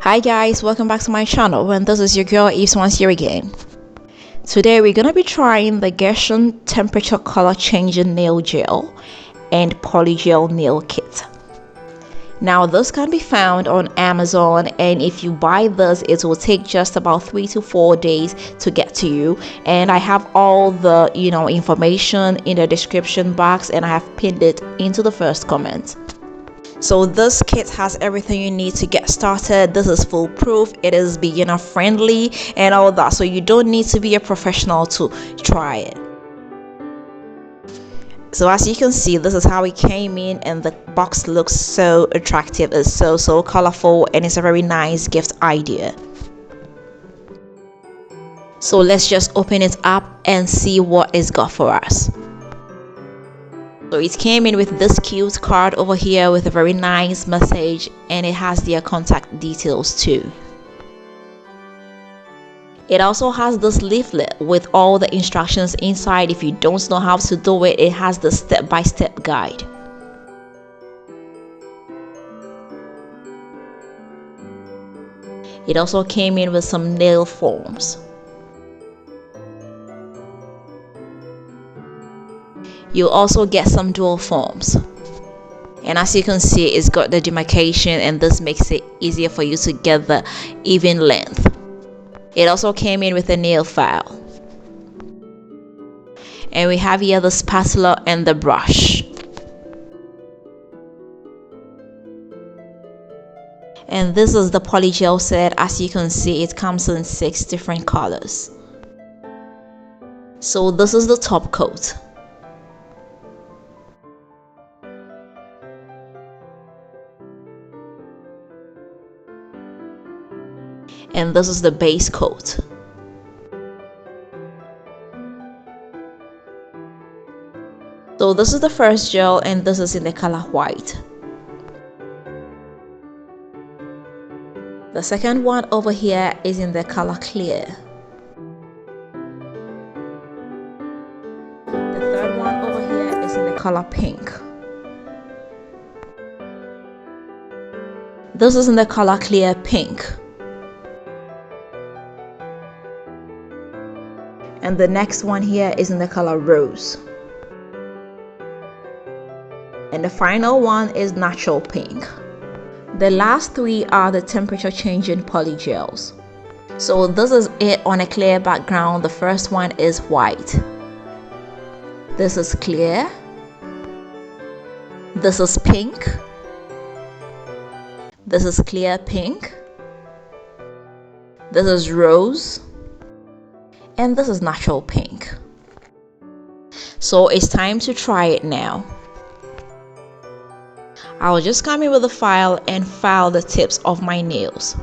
Hi guys, welcome back to my channel, and this is your girl Yves once here again. Today we're gonna be trying the Gershion temperature color changing nail gel and Polygel nail kit. Now this can be found on Amazon, and if you buy this it will take just about 3 to 4 days to get to you, and I have all the information in the description box, and I have pinned it into the first comment. So this kit has everything you need to get started. This is foolproof, it is beginner friendly and all that, so you don't need to be a professional to try it. So as you can see, this is how it came in, and the box looks so attractive. It's so colorful, and it's a very nice gift idea. So let's just open it up and see what it's got for us. So it came in with this cute card over here with a very nice message, and it has their contact details too. It also has this leaflet with all the instructions inside. If you don't know how to do it, it has the step-by-step guide. It also came in with some nail forms. You'll also get some dual forms, and as you can see, it's got the demarcation, and this makes it easier for you to get the even length. It also came in with a nail file, and we have here the spatula and the brush, and this is the polygel set. As you can see, it comes in 6 different colors. So this is the top coat. And this is the base coat. So this is the first gel, and this is in the color white. The second one over here is in the color clear. The third one over here is in the color pink. This is in the color clear pink. And the next one here is in the color rose. And the final one is natural pink. The last 3 are the temperature changing polygels. So this is it on a clear background. The first one is white. This is clear. This is pink. This is clear pink. This is rose. And this is natural pink. So it's time to try it now. I'll just come in with a file and file the tips of my nails.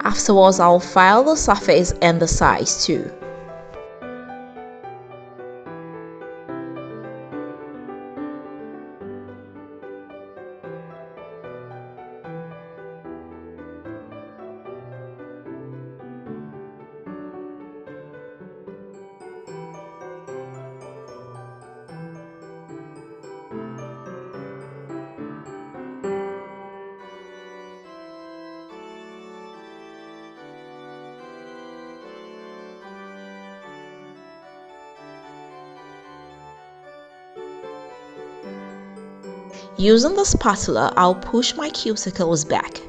Afterwards, I'll file the surface and the size too. Using the spatula, I'll push my cuticles back.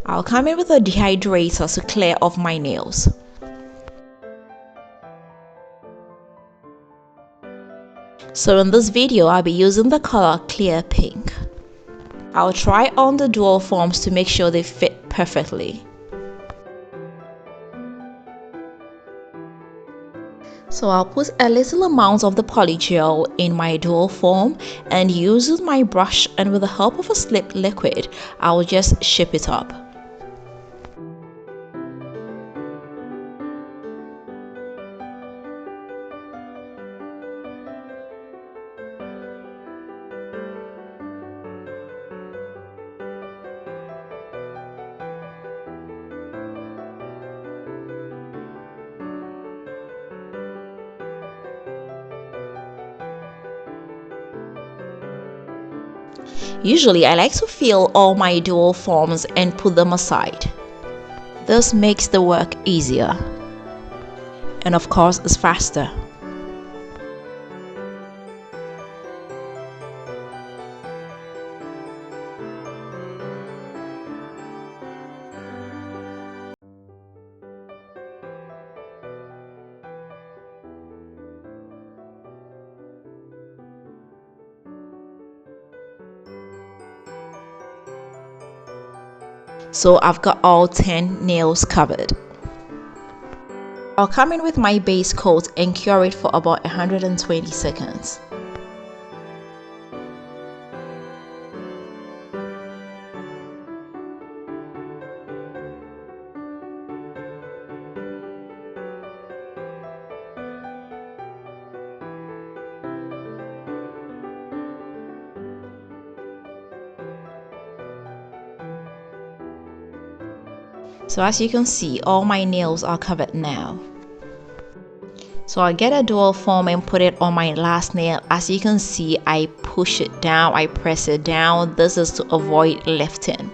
I'll come in with a dehydrator to clear off my nails. So in this video, I'll be using the color clear pink. I'll try on the dual forms to make sure they fit perfectly. So I'll put a little amount of the polygel in my dual form and use my brush, and with the help of a slip liquid, I'll just shape it up. Usually I like to fill all my dual forms and put them aside. This makes the work easier, and of course it's faster. So I've got all 10 nails covered. I'll come in with my base coat and cure it for about 120 seconds. So as you can see, all my nails are covered now. So I'll get a dual form and put it on my last nail. As you can see, I push it down, I press it down. This is to avoid lifting.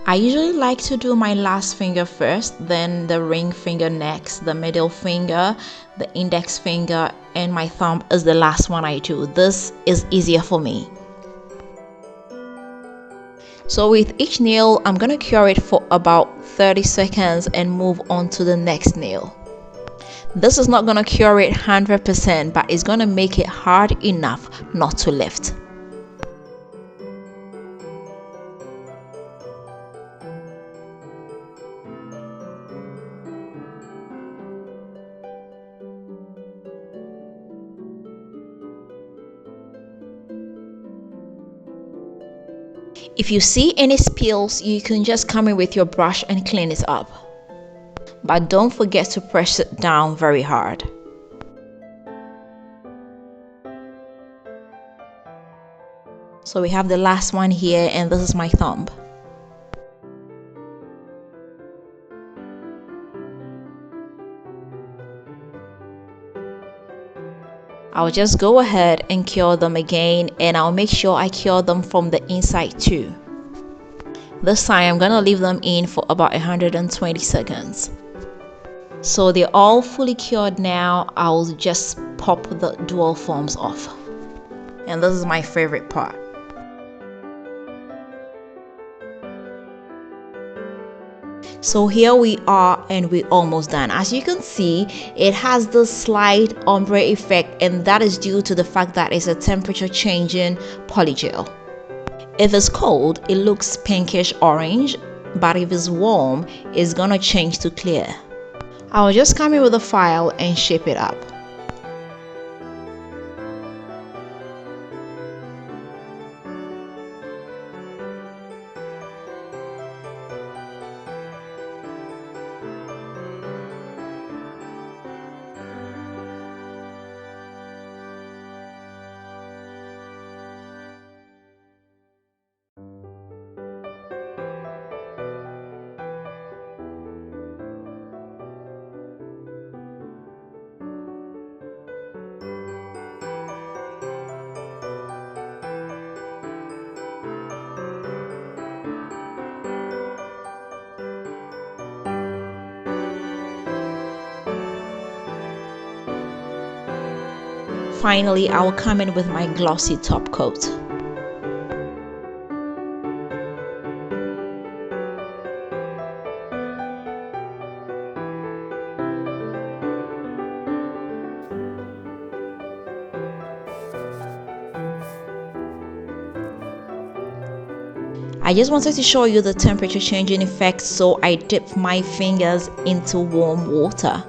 I usually like to do my last finger first, then the ring finger next, the middle finger, the index finger, and my thumb is the last one I do. This is easier for me. So with each nail, I'm gonna cure it for about 30 seconds and move on to the next nail. This is not gonna cure it 100%, but it's gonna make it hard enough not to lift. If you see any spills, you can just come in with your brush and clean it up. But don't forget to press it down very hard. So we have the last one here, and this is my thumb. I'll just go ahead and cure them again, and I'll make sure I cure them from the inside too. This time I'm gonna leave them in for about 120 seconds. So they're all fully cured now. I'll just pop the dual forms off. And this is my favorite part. So here we are, and we're almost done. As you can see, it has this slight ombre effect, and that is due to the fact that it's a temperature changing polygel. If it's cold, it looks pinkish orange, but if it's warm, it's gonna change to clear. I'll just come in with a file and shape it up. Finally, I will come in with my glossy top coat. I just wanted to show you the temperature changing effect, so I dipped my fingers into warm water.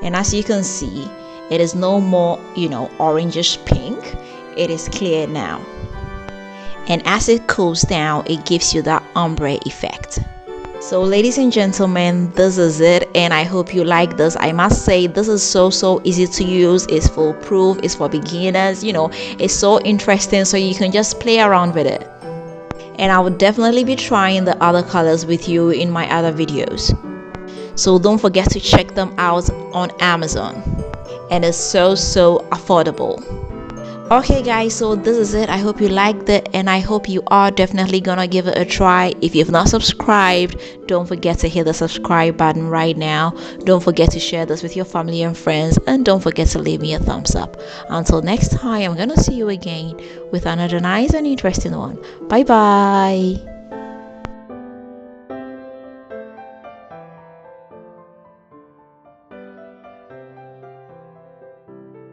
And as you can see, it is no more, orangish pink. It is clear now. And as it cools down, it gives you that ombre effect. So ladies and gentlemen, this is it, and I hope you like this. I must say, this is so easy to use. It's foolproof. It's for beginners. It's so interesting, so you can just play around with it. And I will definitely be trying the other colors with you in my other videos. So don't forget to check them out on Amazon. And it's so affordable. Okay guys, so this is it. I hope you liked it, and I hope you are definitely gonna give it a try. If you've not subscribed, don't forget to hit the subscribe button right now. Don't forget to share this with your family and friends, and don't forget to leave me a thumbs up. Until next time, I'm gonna see you again with another nice and interesting one. Bye bye.